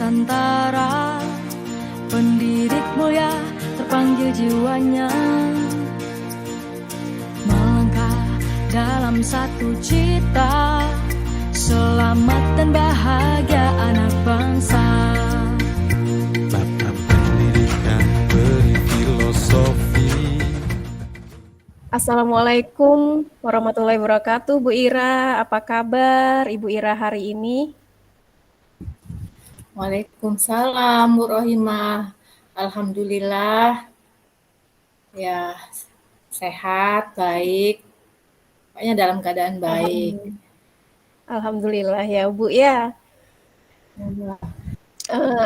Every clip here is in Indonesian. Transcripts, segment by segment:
Nusantara, pendidik mulia terpanggil jiwanya, melangkah dalam satu cita, selamat dan bahagia anak bangsa. Tata pendidikan beri filosofi. Assalamualaikum warahmatullahi wabarakatuh, Bu Ira. Apa kabar Ibu Ira hari ini? Waalaikumsalam Bu Rohimah. Alhamdulillah ya, sehat, baik, pokoknya dalam keadaan baik. Alhamdulillah ya Bu ya.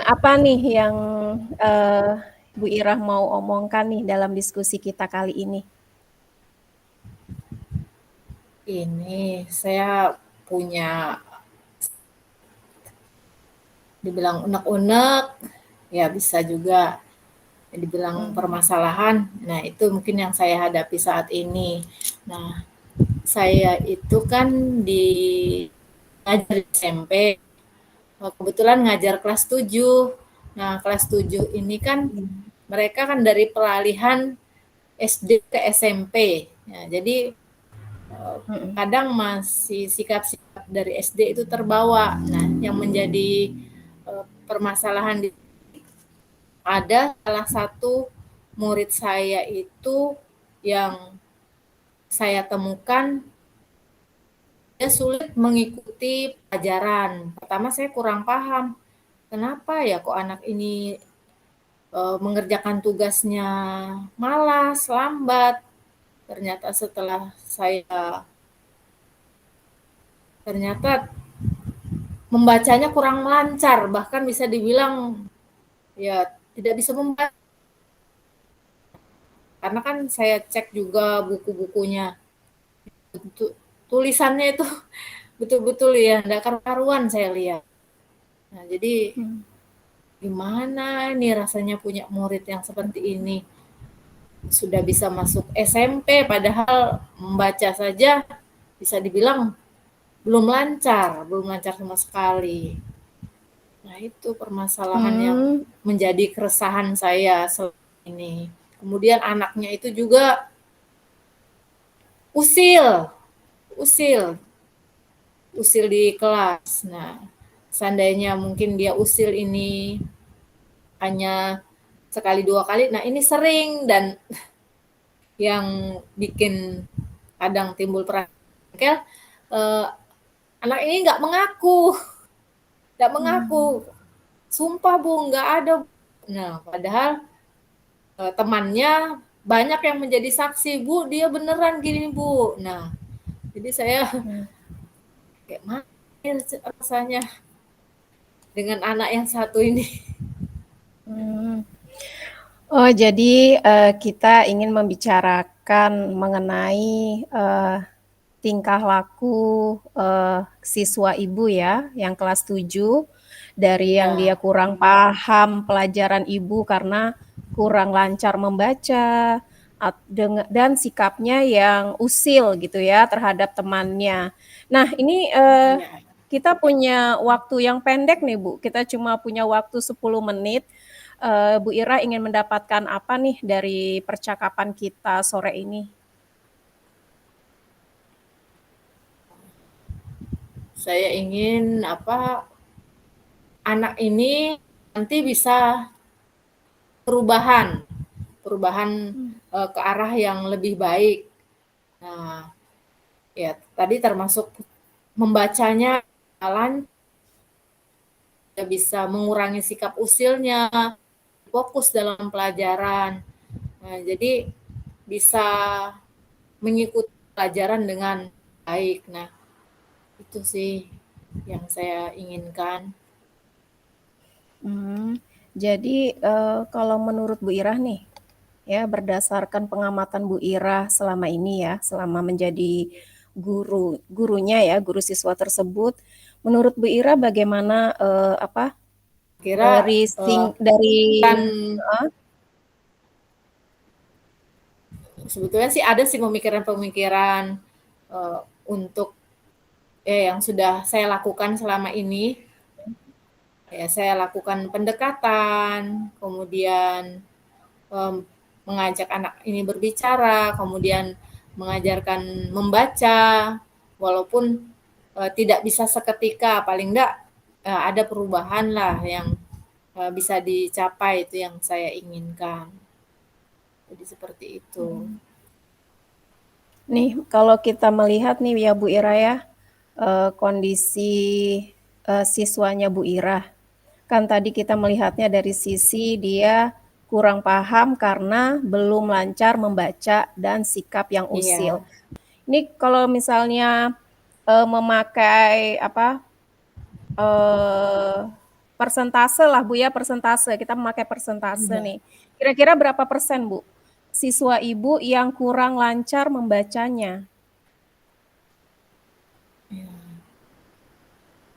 Apa nih yang Bu Ira mau omongkan nih dalam diskusi kita kali ini? Ini saya punya, dibilang unek-unek, ya bisa juga dibilang permasalahan. Nah, itu mungkin yang saya hadapi saat ini. Nah, saya itu kan ngajar di SMP. Kebetulan ngajar kelas 7. Nah, kelas 7 ini kan mereka kan dari peralihan SD ke SMP. Ya, jadi kadang masih sikap-sikap dari SD itu terbawa. Nah, yang menjadi permasalahan ada salah satu murid saya itu yang saya temukan dia sulit mengikuti pelajaran. Pertama saya kurang paham, kenapa ya kok anak ini mengerjakan tugasnya malas, lambat. Ternyata setelah ternyata membacanya kurang lancar, bahkan bisa dibilang ya tidak bisa membaca. Karena kan saya cek juga buku-bukunya, tulisannya itu betul-betul ya enggak karu-karuan saya lihat. Nah, jadi gimana nih rasanya punya murid yang seperti ini? Sudah bisa masuk SMP padahal membaca saja bisa dibilang belum lancar sama sekali. Nah, itu permasalahan yang menjadi keresahan saya selama ini. Kemudian anaknya itu juga usil di kelas. Nah, seandainya mungkin dia usil ini hanya sekali dua kali, nah ini sering, dan yang bikin kadang timbul perangkel, anak ini nggak mengaku, sumpah Bu, nggak ada. Nah, padahal temannya banyak yang menjadi saksi, Bu, dia beneran gini Bu. Nah, jadi saya kayak mana rasanya dengan anak yang satu ini. Oh, jadi kita ingin membicarakan mengenai tingkah laku siswa Ibu ya, yang kelas 7, dari yang dia kurang paham pelajaran Ibu karena kurang lancar membaca, dan sikapnya yang usil gitu ya terhadap temannya. Nah, ini kita punya waktu yang pendek nih Bu, kita cuma punya waktu 10 menit. Bu Ira ingin mendapatkan apa nih dari percakapan kita sore ini? Saya ingin anak ini nanti bisa perubahan ke arah yang lebih baik. Nah, ya tadi termasuk membacanya lancar, bisa mengurangi sikap usilnya, fokus dalam pelajaran. Nah, jadi bisa mengikuti pelajaran dengan baik. Nah, itu sih yang saya inginkan. Jadi kalau menurut Bu Ira nih, ya berdasarkan pengamatan Bu Ira selama ini ya, selama menjadi gurunya ya, guru siswa tersebut, menurut Bu Ira bagaimana sebetulnya sih ada sih pemikiran-pemikiran untuk yang sudah saya lakukan selama ini. Ya, saya lakukan pendekatan, kemudian mengajak anak ini berbicara, kemudian mengajarkan membaca, walaupun tidak bisa seketika, paling enggak ada perubahan lah yang bisa dicapai, itu yang saya inginkan. Jadi seperti itu. Nih, kalau kita melihat nih ya Bu Ira ya, kondisi siswanya Bu Ira. Kan tadi kita melihatnya dari sisi dia kurang paham karena belum lancar membaca dan sikap yang usil. Iya. Ini kalau misalnya memakai persentase lah Bu ya, persentase. Kita memakai persentase Iya. nih. Kira-kira berapa persen Bu siswa Ibu yang kurang lancar membacanya?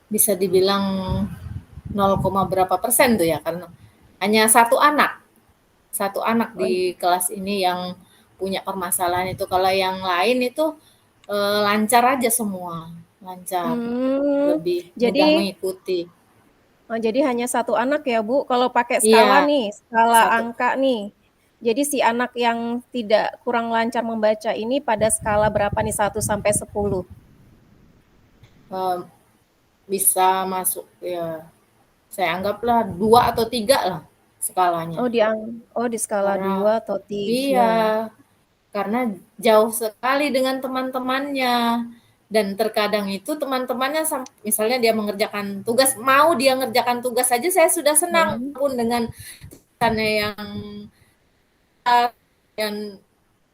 Bisa dibilang 0, berapa persen tuh ya, karena hanya satu anak di kelas ini yang punya permasalahan itu. Kalau yang lain itu lancar aja semua, lancar, lebih mudah Jadi mengikuti. jadi hanya satu anak ya Bu. Kalau pakai skala Iya, nih, skala satu angka nih. Jadi si anak yang tidak kurang lancar membaca ini pada skala berapa nih 1 sampai 10? bisa masuk ya, saya anggaplah 2 atau 3 lah skalanya. Di skala Karena 2 atau 3. iya, karena jauh sekali dengan teman-temannya. Dan terkadang itu teman-temannya misalnya dia mengerjakan tugas, mau dia ngerjakan tugas saja saya sudah senang, pun dengan yang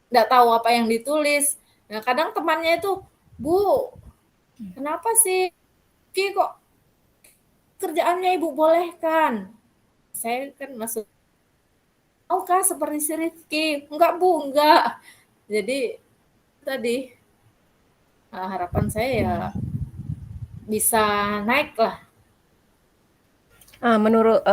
nggak tahu apa yang ditulis. Nah, kadang temannya itu, Bu, kenapa sih Ki kok kerjaannya Ibu bolehkan? Saya kan masuk, oh Kak seperti si Rifki. Enggak Bu, enggak. Jadi tadi harapan saya ya bisa naik lah. Menurut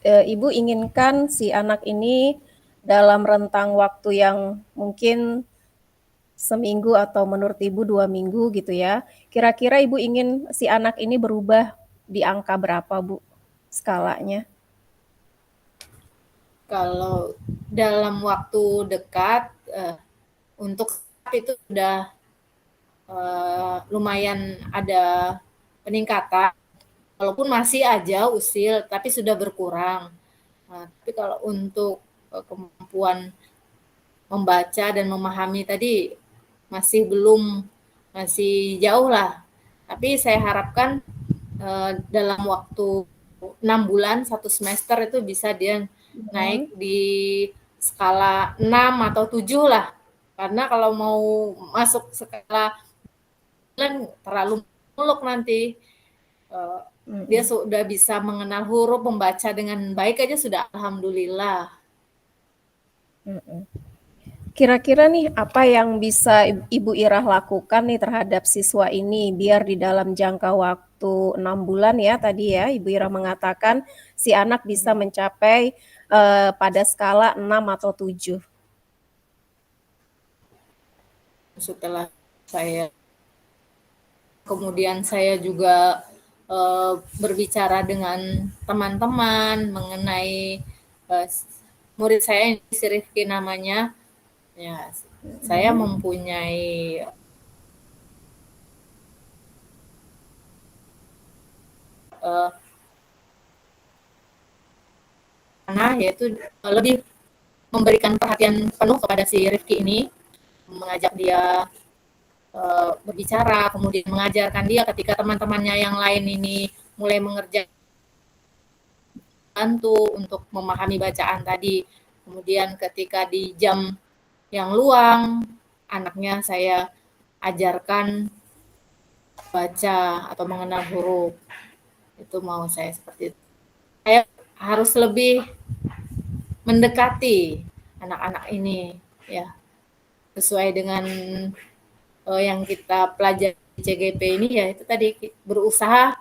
Ibu inginkan si anak ini dalam rentang waktu yang mungkin seminggu atau menurut Ibu 2 minggu gitu ya. Kira-kira Ibu ingin si anak ini berubah di angka berapa Bu skalanya? Kalau dalam waktu dekat untuk itu sudah lumayan ada peningkatan, walaupun masih aja usil, tapi sudah berkurang. Tapi kalau untuk kemampuan membaca dan memahami tadi masih jauh lah. Tapi saya harapkan dalam waktu 6 bulan, 1 semester itu bisa dia naik di skala 6 atau 7 lah. Karena kalau mau masuk skala 9 terlalu muluk nanti. Dia sudah bisa mengenal huruf, membaca dengan baik aja sudah alhamdulillah. Kira-kira nih apa yang bisa Ibu Irah lakukan nih terhadap siswa ini biar di dalam jangka waktu 6 bulan ya tadi ya Ibu Irah mengatakan si anak bisa mencapai pada skala 6 atau 7. Setelah kemudian saya juga berbicara dengan teman-teman mengenai murid saya, si Rifki namanya. Ya, saya mempunyai yaitu lebih memberikan perhatian penuh kepada si Rifki ini, mengajak dia berbicara, kemudian mengajarkan dia ketika teman-temannya yang lain ini mulai mengerjakan, bantu untuk memahami bacaan tadi. Kemudian ketika di jam yang luang, anaknya saya ajarkan baca atau mengenal huruf. Itu mau saya seperti itu. Saya harus lebih mendekati anak-anak ini ya, sesuai dengan yang kita pelajari di CGP ini ya, itu tadi berusaha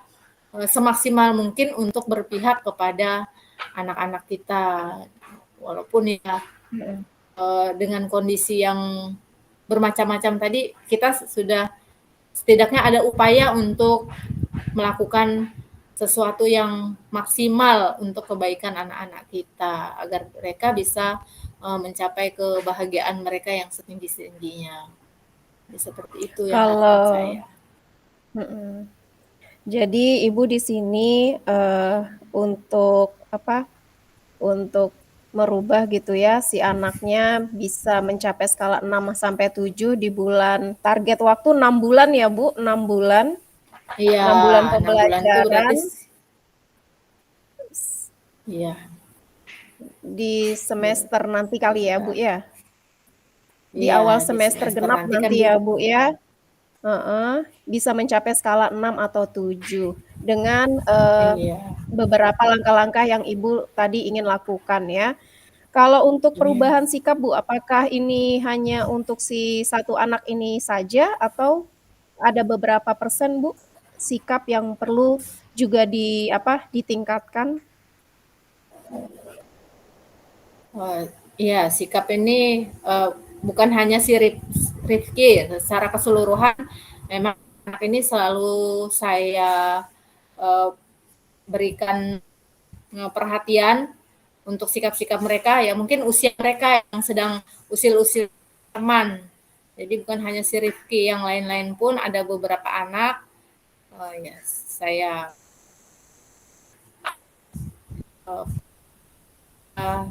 semaksimal mungkin untuk berpihak kepada anak-anak kita, walaupun ya dengan kondisi yang bermacam-macam tadi, kita sudah setidaknya ada upaya untuk melakukan sesuatu yang maksimal untuk kebaikan anak-anak kita agar mereka bisa mencapai kebahagiaan mereka yang setinggi-tingginya. Seperti itu yang harapan Kalau saya. Jadi Ibu di sini untuk untuk merubah gitu ya si anaknya bisa mencapai skala 6 sampai 7 di bulan, target waktu 6 bulan ya Bu, 6 bulan. Iya, 6 bulan 6 bulan itu berarti pembelajaran. Iya. Di semester nanti kali ya Bu ya? Di Iya, awal di semester genap nanti kan nanti ya Bu ya? Bisa mencapai skala 6 atau 7 dengan Iya. beberapa langkah-langkah yang Ibu tadi ingin lakukan ya. Kalau untuk Iya. perubahan sikap Bu, apakah ini hanya untuk si satu anak ini saja atau ada beberapa persen Bu, sikap yang perlu juga ditingkatkan? Iya, sikap ini bukan hanya si Rifki, secara keseluruhan memang anak ini selalu saya berikan perhatian untuk sikap-sikap mereka, ya mungkin usia mereka yang sedang usil-usil teman. Jadi bukan hanya si Rifki, yang lain-lain pun ada beberapa anak ya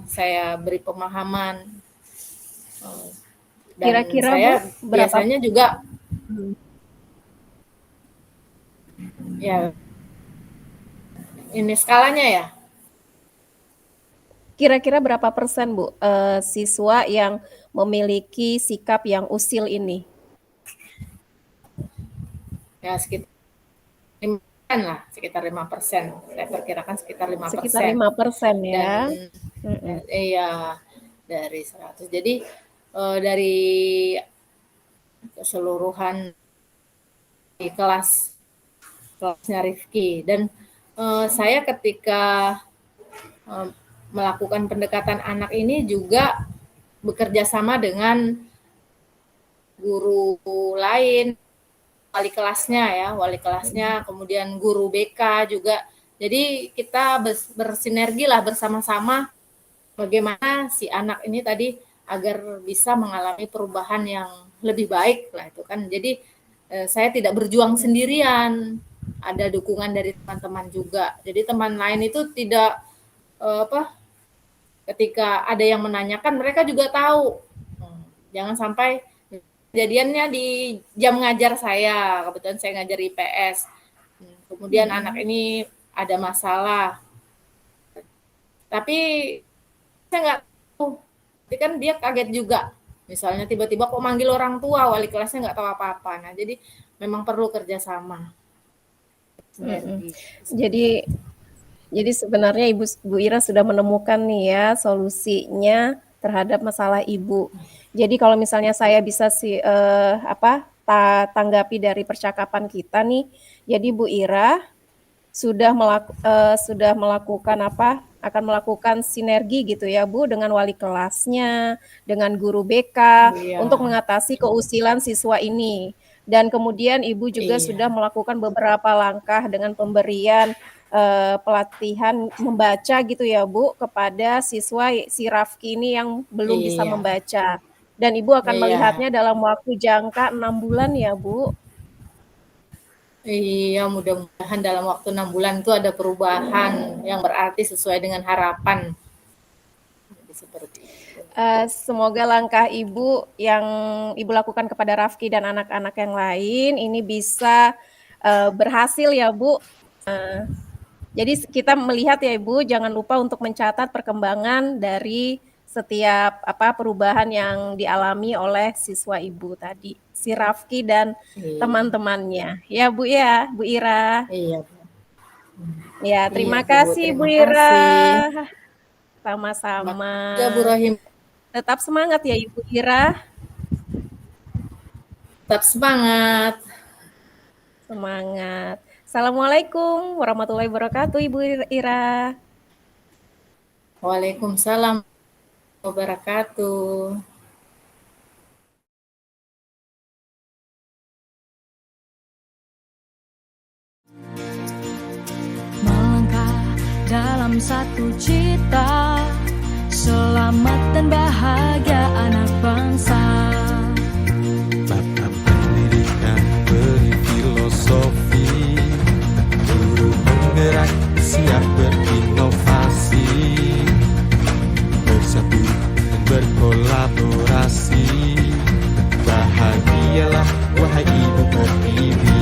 saya beri pemahaman dan Kira-kira saya Bu, berapa biasanya juga ya ini skalanya ya. Kira-kira berapa persen Bu, siswa yang memiliki sikap yang usil ini? Ya sekitar 5% lah, sekitar 5%. Saya perkirakan sekitar 5%. Sekitar 5% ya. Dan iya dari 100. Jadi dari keseluruhan di kelasnya Rifki, dan saya ketika melakukan pendekatan anak ini juga bekerja sama dengan guru lain, wali kelasnya, kemudian guru BK juga. Jadi kita bersinergi lah bersama-sama bagaimana si anak ini tadi agar bisa mengalami perubahan yang lebih baik lah itu kan. Jadi saya tidak berjuang sendirian, ada dukungan dari teman-teman juga. Jadi teman lain itu tidak ketika ada yang menanyakan mereka juga tahu. Jangan sampai kejadiannya di jam ngajar saya, kebetulan saya ngajar IPS. Kemudian anak ini ada masalah. Tapi saya nggak tahu. Tapi kan dia kaget juga. Misalnya tiba-tiba kok manggil orang tua, wali kelasnya nggak tahu apa-apa. Nah, jadi memang perlu kerjasama. Jadi sebenarnya Bu Ira sudah menemukan nih ya solusinya terhadap masalah Ibu. Jadi kalau misalnya saya bisa tanggapi dari percakapan kita nih, jadi Bu Ira sudah melakukan akan melakukan sinergi gitu ya Bu dengan wali kelasnya, dengan guru BK untuk mengatasi keusilan siswa ini. Dan kemudian Ibu juga sudah melakukan beberapa langkah dengan pemberian pelatihan membaca gitu ya Bu kepada siswa si Rafki ini yang belum bisa membaca. Dan Ibu akan melihatnya dalam waktu jangka 6 bulan ya Bu. Iya, mudah-mudahan dalam waktu 6 bulan itu ada perubahan yang berarti sesuai dengan harapan. Seperti itu. Semoga langkah Ibu yang Ibu lakukan kepada Rafki dan anak-anak yang lain ini bisa berhasil ya Bu. Jadi kita melihat ya Ibu, jangan lupa untuk mencatat perkembangan dari setiap perubahan yang dialami oleh siswa Ibu tadi, si Rafki dan teman-temannya. Ya Bu ya, Bu Ira. Iya. Ya, terima kasih Bu Ira. Sama-sama. Ya Bu Rohim. Tetap semangat ya Ibu Ira. Tetap semangat. Semangat. Assalamualaikum warahmatullahi wabarakatuh Ibu Ira. Waalaikumsalam wabarakatuh. dalam satu cita, selamat dan bahagia anak bangsa. Bapak pendidikan beri filosofi, guru penggerak siap berinovasi, bersatu dan berkolaborasi. Bahagialah wahai ibu pertiwi.